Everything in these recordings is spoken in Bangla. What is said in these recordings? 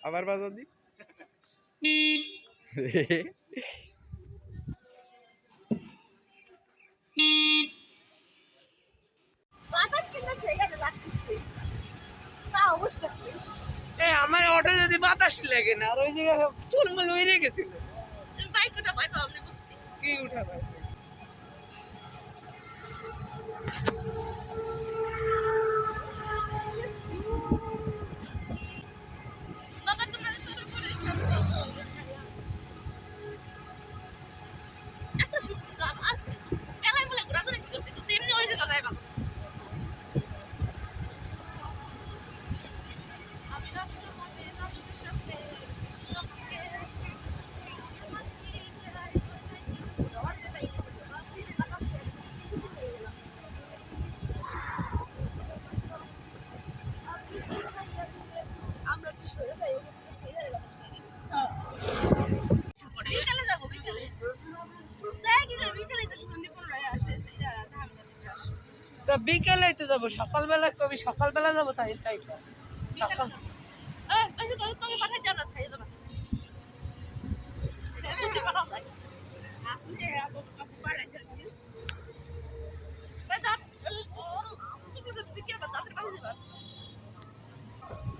আবার বাজার দি আমার অটো যদি বাতাস লাগে না আর ওই জায়গায় চুলমুল উড়ে গেছিল কি উঠা ভাই তো বিকেলে তো যাবো সকালবেলা কবি সকালবেলা যাবো তাই তাই সকাল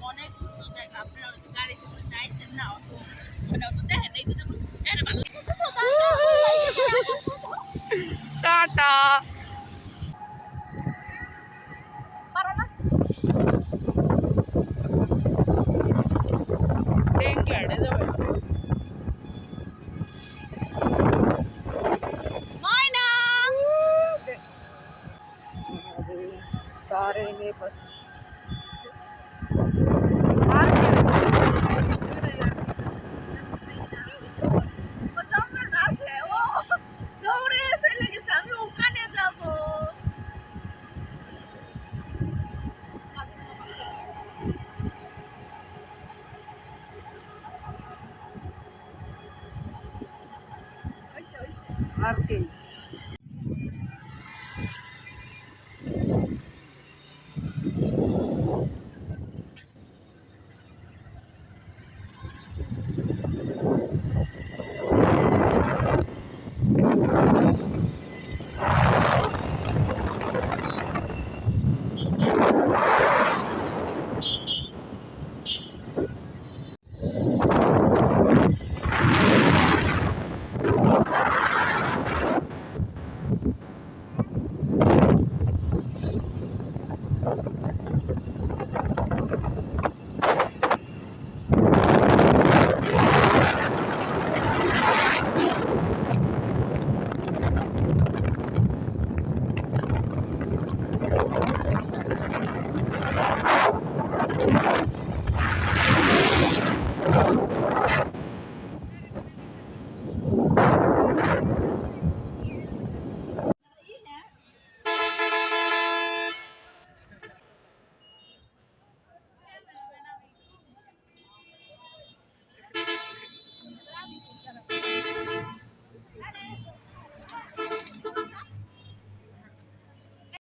অনেক জায়গা আপনারা হয়তো গাড়িতে করে যাইতেন না অত মানে অত দেখেন এই যে টাটা ডেঙ্গাড়ে যাবে सारे में बस আর কি